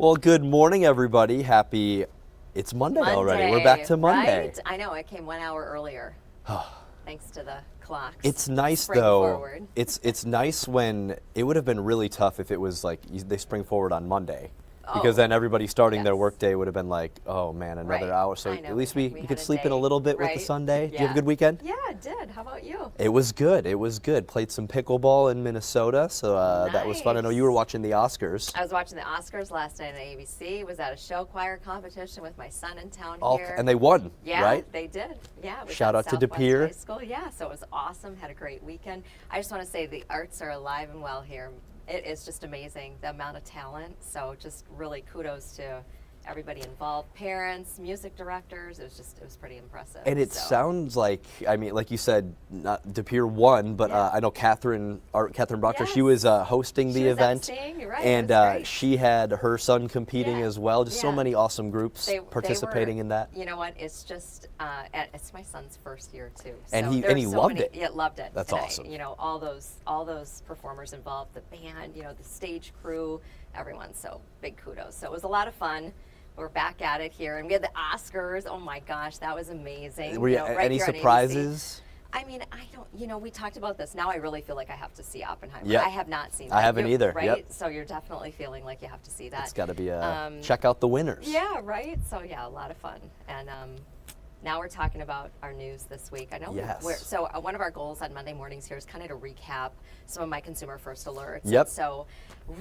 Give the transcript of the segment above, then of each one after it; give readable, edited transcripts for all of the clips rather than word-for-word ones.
Well, good morning, everybody. It's Monday already. We're back to Monday. Right? I know, I came 1 hour earlier. Thanks to the clocks. It's nice Spring though. Forward. It's nice when it would have been really tough if it was like they spring forward on Monday. Because then everybody starting their workday would have been like, oh man, another hour. So at least we could sleep in a little bit with the Sunday. Did you have a good weekend? Yeah, I did. How about you? It was good. It was good. Played some pickleball in Minnesota, so that was fun. I know you were watching the Oscars. I was watching the Oscars last night on ABC. Was at a show choir competition with my son in town here. And they won, right? They did. Yeah. Shout out to Southwest DePere. High School. Yeah, so it was awesome. Had a great weekend. I just want to say the arts are alive and well here. It is just amazing, the amount of talent. So just really kudos to everybody involved, parents, music directors. It was pretty impressive. And it sounds like, I mean, like you said, not DePere won, but I know Catherine Proctor, she was hosting the event. You're right, and she had her son competing as well. Just so many awesome groups participating in that. You know what? It's just, it's my son's first year too. And so he loved it. Yeah, loved it. That's awesome. You know, all those performers involved, the band, you know, the stage crew, everyone. So big kudos. So it was a lot of fun. We're back at it here, and we had the Oscars. Oh my gosh, that was amazing. Were you, any surprises? I mean, I don't, you know, we talked about this. Now I really feel like I have to see Oppenheimer. Yep. I have not seen that. I haven't either. Right? Yep. So you're definitely feeling like you have to see that. It's got to be check out the winners. Yeah, right? So yeah, a lot of fun. And now we're talking about our news this week. I know. Yes. So one of our goals on Monday mornings here is kind of to recap some of my consumer first alerts. Yep. So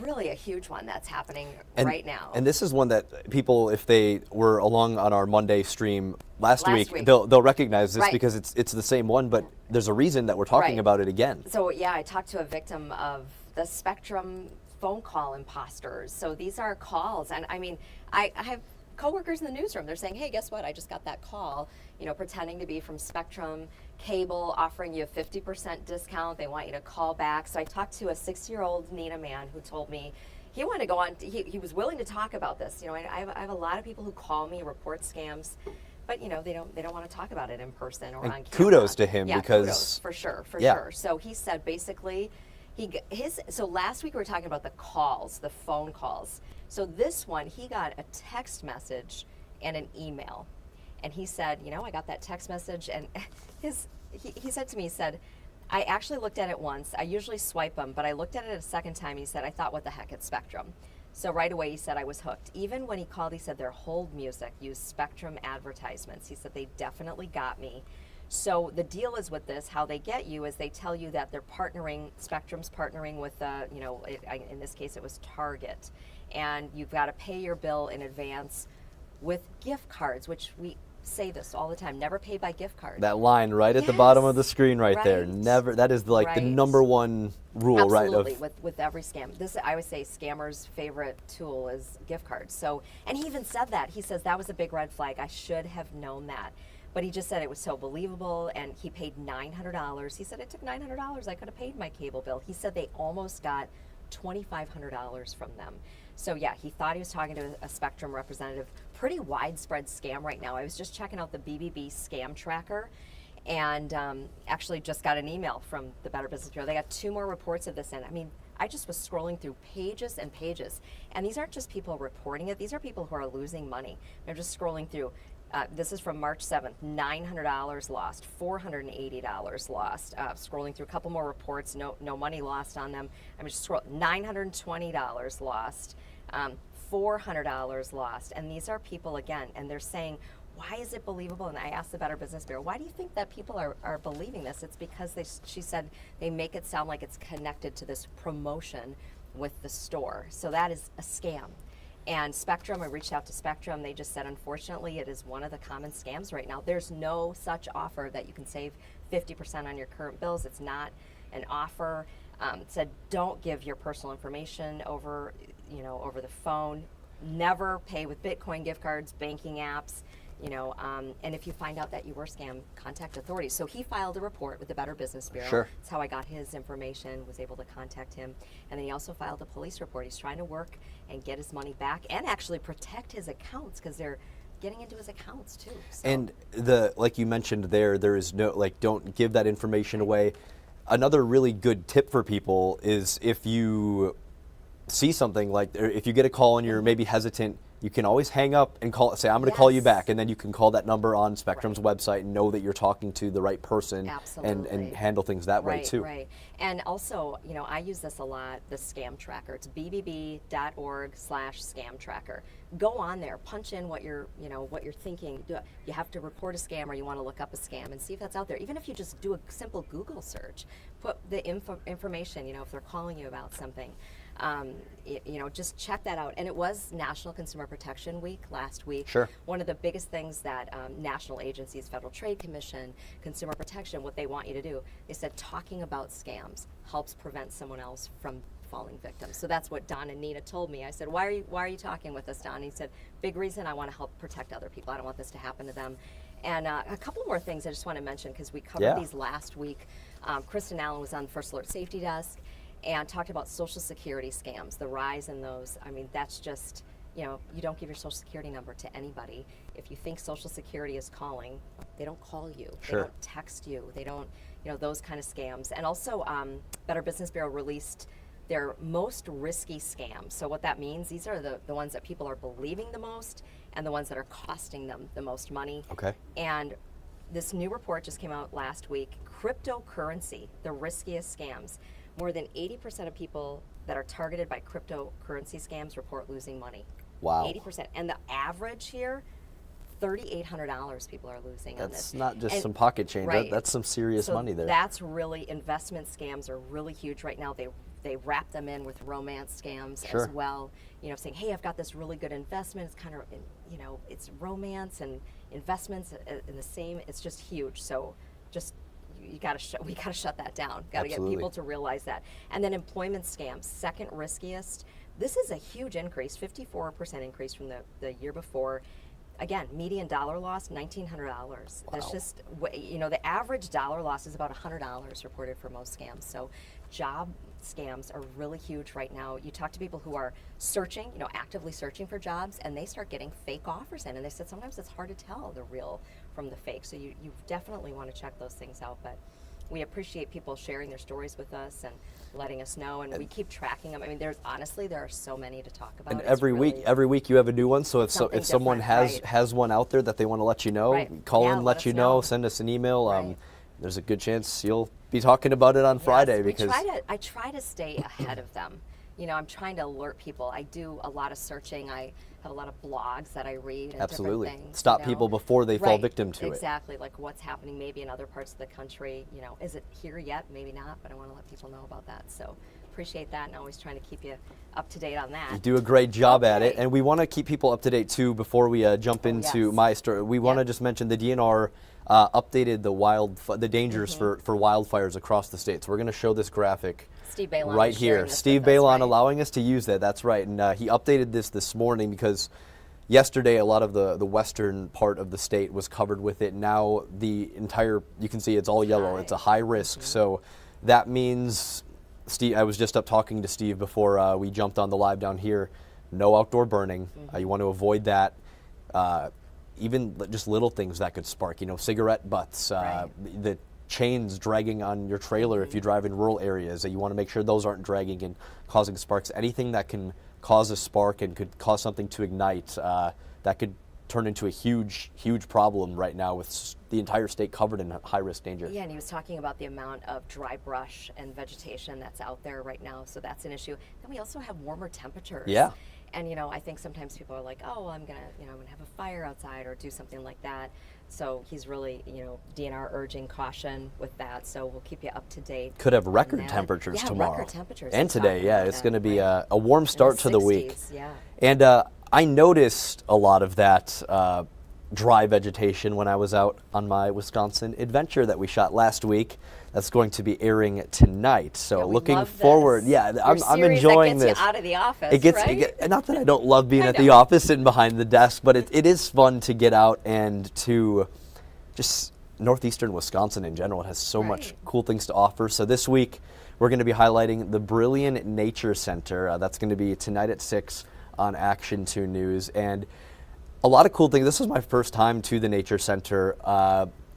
really a huge one that's happening right now. And this is one that people, if they were along on our Monday stream last week, they'll recognize this because it's the same one, but there's a reason that we're talking about it again. So yeah, I talked to a victim of the Spectrum phone call imposters. So these are calls, and I mean, I have coworkers in the newsroom. They're saying, hey, guess what? I just got that call, you know, pretending to be from Spectrum Cable, offering you a 50% discount. They want you to call back. So I talked to a 60-year-old Nina man who told me he wanted to go on, he was willing to talk about this. You know, I have a lot of people who call me, report scams, but you know, they don't want to talk about it in person or on camera. Kudos to him, because kudos, for sure. So he said basically, so last week we were talking about the calls, the phone calls. So this one, he got a text message and an email. And he said, you know, I got that text message, and he said to me, he said, I actually looked at it once. I usually swipe them, but I looked at it a second time. He said, I thought, what the heck, it's Spectrum. So right away he said, I was hooked. Even when he called, he said their hold music used Spectrum advertisements. He said, they definitely got me. So the deal is with this, how they get you is they tell you that they're partnering, Spectrum's partnering with, you know, in this case it was Target. And you've got to pay your bill in advance with gift cards, which we say this all the time, never pay by gift card. That line right at the bottom of the screen there, never, that is like the number one rule, Absolutely, with every scam. This, I would say, scammers' favorite tool is gift cards. So, and he even said that. He says, that was a big red flag. I should have known that. But he just said it was so believable, and he paid $900. He said, it took $900. I could have paid my cable bill. He said they almost got $2,500 from them. So yeah, he thought he was talking to a Spectrum representative. Pretty widespread scam right now. I was just checking out the BBB scam tracker, and actually just got an email from the Better Business Bureau. They got 2 more reports of this in. I mean, I just was scrolling through pages and pages, and these aren't just people reporting it. These are people who are losing money. They're just scrolling through. This is from March 7th, $900 lost, $480 lost. Scrolling through a couple more reports, no money lost on them. I'm just scrolling, $920 lost, $400 lost. And these are people, again, and they're saying, why is it believable? And I asked the Better Business Bureau, why do you think that people are believing this? It's because she said they make it sound like it's connected to this promotion with the store. So that is a scam. And Spectrum, I reached out to Spectrum. They just said, unfortunately, it is one of the common scams right now. There's no such offer that you can save 50% on your current bills. It's not an offer. It said, don't give your personal information over the phone. Never pay with Bitcoin, gift cards, banking apps. You know, and if you find out that you were scammed, contact authorities. So he filed a report with the Better Business Bureau. Sure. That's how I got his information, was able to contact him. And then he also filed a police report. He's trying to work and get his money back and actually protect his accounts, because they're getting into his accounts too. So. And like you mentioned there is no, like, don't give that information away. Another really good tip for people is, if you see something like, if you get a call and you're maybe hesitant, you can always hang up and say, I'm going to call you back. And then you can call that number on Spectrum's website and know that you're talking to the right person and handle things that way too. Right. And also, I use this a lot, the scam tracker. It's bbb.org/scam tracker. Go on there, punch in what you're thinking. You have to report a scam or you want to look up a scam and see if that's out there. Even if you just do a simple Google search, put the information, if they're calling you about something. Just check that out. And it was National Consumer Protection Week last week. Sure. One of the biggest things that national agencies, Federal Trade Commission, Consumer Protection, what they want you to do, they said talking about scams helps prevent someone else from falling victim. So that's what Don and Nina told me. I said, why are you talking with us, Don? And he said, big reason, I want to help protect other people. I don't want this to happen to them. And a couple more things I just want to mention because we covered these last week. Kristen Allen was on the First Alert Safety Desk and talked about Social Security scams, the rise in those. I mean, that's just, you don't give your Social Security number to anybody. If you think Social Security is calling, they don't call you. Sure. They don't text you. They don't, those kind of scams. And also, Better Business Bureau released their most risky scams. So what that means, these are the ones that people are believing the most and the ones that are costing them the most money. Okay. And this new report just came out last week, cryptocurrency, the riskiest scams. More than 80% of people that are targeted by cryptocurrency scams report losing money. Wow. 80%. And the average here, $3,800 people are losing on this. That's not just some pocket change. Right. That's some serious money there. That's really, investment scams are really huge right now. They wrap them in with romance scams as well. Saying, hey, I've got this really good investment. It's kind of, it's romance and investments in the same. It's just huge. So just we got to shut that down. Got to get people to realize that. And then employment scams, second riskiest. This is a huge increase, 54% increase from the year before. Again, median dollar loss, $1,900. Wow. That's just, the average dollar loss is about $100 reported for most scams. So job scams are really huge right now. You talk to people who are searching, actively searching for jobs, and they start getting fake offers in. And they said sometimes it's hard to tell the real from the fake. So you definitely want to check those things out. But we appreciate people sharing their stories with us and letting us know, and we keep tracking them. I mean, there are so many to talk about. And every week you have a new one. So if someone has one out there that they want to let you know, call in, let you know, send us an email. There's a good chance you'll be talking about it on Friday because I try to stay ahead of them. I'm trying to alert people. I do a lot of searching. I have a lot of blogs that I read and different things. Stop people before they fall victim to it. Exactly, like what's happening maybe in other parts of the country. Is it here yet? Maybe not, but I want to let people know about that. So appreciate that, and always trying to keep you up to date on that. You do a great job at it, and we want to keep people up to date too before we jump into my story. We want to just mention the DNR updated the dangers for wildfires across the state. So we're going to show this graphic right here. Steve Balon allowing us to use that. That's right. And he updated this morning because yesterday a lot of the western part of the state was covered with it. Now the entire, you can see it's all yellow. It's a high risk. So that means, Steve, I was just up talking to Steve before we jumped on the live down here. No outdoor burning. You want to avoid that. Even just little things that could spark, cigarette butts, the chains dragging on your trailer if you drive in rural areas. You want to make sure those aren't dragging and causing sparks. Anything that can cause a spark and could cause something to ignite, that could turn into a huge, huge problem right now with the entire state covered in high-risk danger. Yeah, and he was talking about the amount of dry brush and vegetation that's out there right now, so that's an issue. Then we also have warmer temperatures. Yeah. And I think sometimes people are like, oh, well, I'm gonna have a fire outside or do something like that. So he's really, DNR urging caution with that. So we'll keep you up to date. Could have record temperatures tomorrow. Record temperatures. And today, it's going to be a warm start to the week. Yeah. And I noticed a lot of that dry vegetation when I was out on my Wisconsin adventure that we shot last week. That's going to be airing tonight. So looking forward, I'm enjoying this. That gets you out of the office, not that I don't love being at the office sitting behind the desk, but it is fun to get out and to just northeastern Wisconsin in general. It has so much cool things to offer. So this week we're going to be highlighting the Brilliant Nature Center. That's going to be tonight at 6 on Action 2 News. And a lot of cool things. This was my first time to the Nature Center.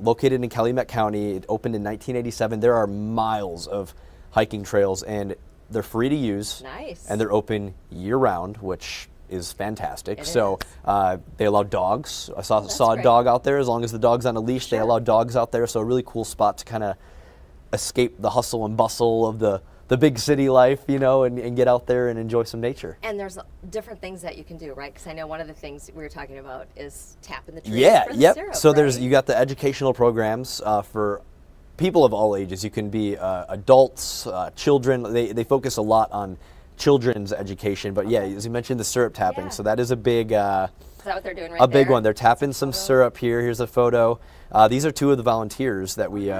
Located in Calumet County. It opened in 1987. There are miles of hiking trails, and they're free to use. Nice. And they're open year-round, which is fantastic. So they allow dogs. I saw a dog out there. As long as the dog's on a leash, they allow dogs out there. So a really cool spot to kind of escape the hustle and bustle of the big city life, you know, and get out there and enjoy some nature. And there's different things that you can do, right? Because I know one of the things we were talking about is tapping the trees for the syrup, So right? you got the educational programs for people of all ages. You can be adults, children. They focus a lot on children's education. But yeah, as you mentioned, the syrup tapping. So that is a big... is that what they're doing right A big there? one. They're tapping some syrup here. Here's a photo. These are two of the volunteers that we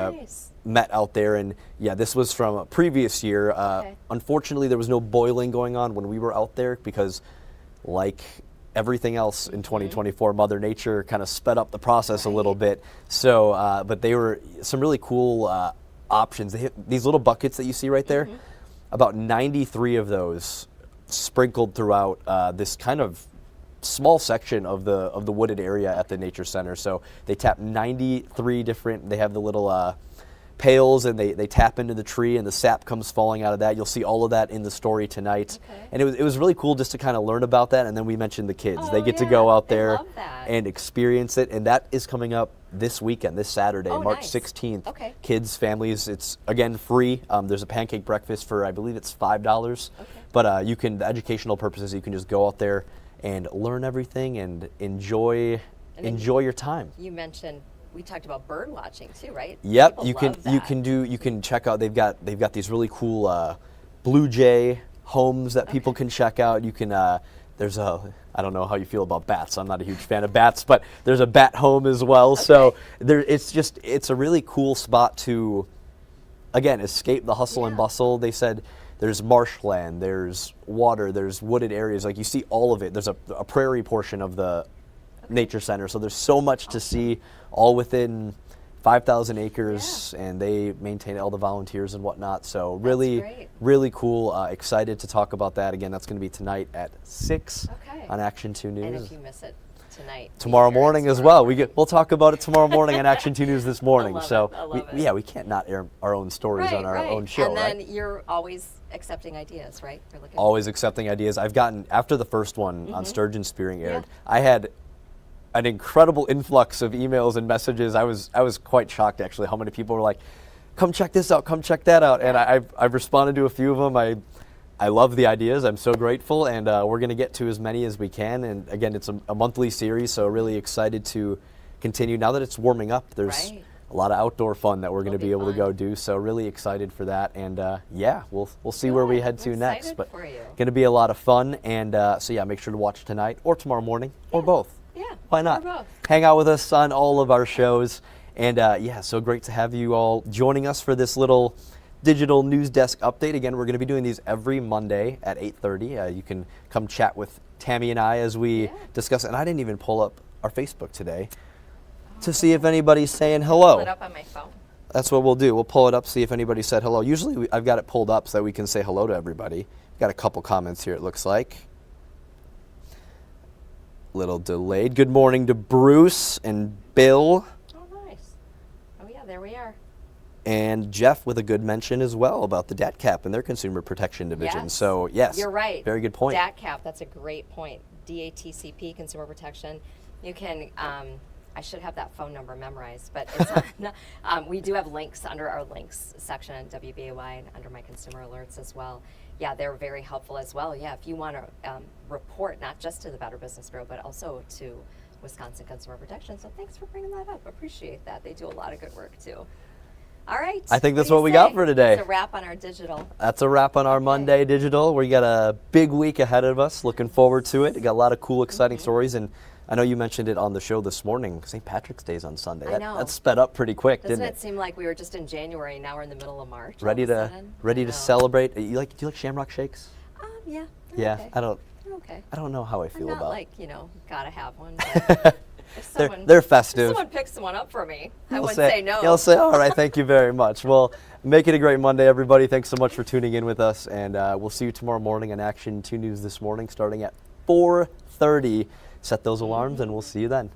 met out there, and yeah, this was from a previous year. Unfortunately, there was no boiling going on when we were out there because, like everything else in 2024, Mother Nature kind of sped up the process a little bit. So, but they were some really cool options. They hit these little buckets that you see right there. About 93 of those sprinkled throughout this kind of small section of the wooded area at the nature center. So they tap 93 different. They have the little pails, and they tap into the tree, and the sap comes falling out of that. You'll see all of that in the story tonight. And it was really cool just to kind of learn about that. And then we mentioned the kids. They get to go out there and experience it, and that is coming up this weekend, this Saturday, March 16th. Kids, families, it's again free. There's a pancake breakfast for, I believe it's $5. But you can, the educational purposes, you can just go out there and learn everything and enjoy your time. You mentioned, we talked about bird watching too, right? Yep, People you can check out. They've got these really cool blue jay homes that people can check out. You can there's I don't know how you feel about bats. I'm not a huge fan of bats, but there's a bat home as well. So it's a really cool spot to, again, escape the hustle and bustle. They said there's marshland, there's water, there's wooded areas. Like you see all of it. There's a prairie portion of the nature center. So there's so much to see, all within 5,000 acres, and they maintain all the volunteers and whatnot. So really cool. Excited to talk about that. Again, that's going to be tonight at 6 on Action 2 News. And if you miss it tonight, tomorrow morning as well. We'll talk about it tomorrow morning on Action 2 News this morning. We can't not air our own stories on our own show. And then you're always accepting ideas, right? Always accepting ideas. I've gotten, after the first one on sturgeon spearing aired, I had an incredible influx of emails and messages. I was quite shocked, actually, how many people were like, come check this out, come check that out. And I've responded to a few of them. I love the ideas. I'm so grateful, and we're going to get to as many as we can. And again, it's a monthly series, so really excited to continue. Now that it's warming up, there's a lot of outdoor fun that we're going to be able to go do. So really excited for that. And we'll see where we head to next. But going to be a lot of fun. And so yeah, make sure to watch tonight or tomorrow morning or both. Yeah, why not? Hang out with us on all of our shows. And so great to have you all joining us for this little digital news desk update. Again, we're going to be doing these every Monday at 8:30. You can come chat with Tammy and I as we discuss. And I didn't even pull up our Facebook today to see if anybody's saying hello. Pull it up on my phone. That's what we'll do. We'll pull it up, see if anybody said hello. Usually I've got it pulled up so that we can say hello to everybody. We've got a couple comments here, it looks like. Little delayed. Good morning to Bruce and Bill. Oh, nice. Oh, yeah, there we are. And Jeff with a good mention as well about the DATCAP and their consumer protection division. So, yes. You're right. Very good point. DATCAP, that's a great point. DATCP, consumer protection. You can, I should have that phone number memorized, but it's on, we do have links under our links section on WBAY and under my consumer alerts as well. Yeah, they're very helpful as well. Yeah, if you want to report not just to the Better Business Bureau, but also to Wisconsin Consumer Protection. So thanks for bringing that up. Appreciate that. They do a lot of good work too. All right. I think that's what we got for today. That's a wrap on our digital. That's a wrap on our Monday digital. We got a big week ahead of us. Looking forward to it. We got a lot of cool, exciting stories. And I know you mentioned it on the show this morning. St. Patrick's Day's on Sunday. I know. That sped up pretty quick, didn't it? Doesn't it seem like we were just in January and now we're in the middle of March? Ready to celebrate. Do you like Shamrock Shakes? Yeah. Yeah. Okay. I don't know how I feel I'm not about. Like, gotta have one. They're festive. If someone picks one up for me, I wouldn't say no. You'll say, all right, thank you very much. Well, make it a great Monday, everybody. Thanks so much for tuning in with us, and we'll see you tomorrow morning on Action 2 News this morning, starting at 4:30. Set those alarms, and we'll see you then.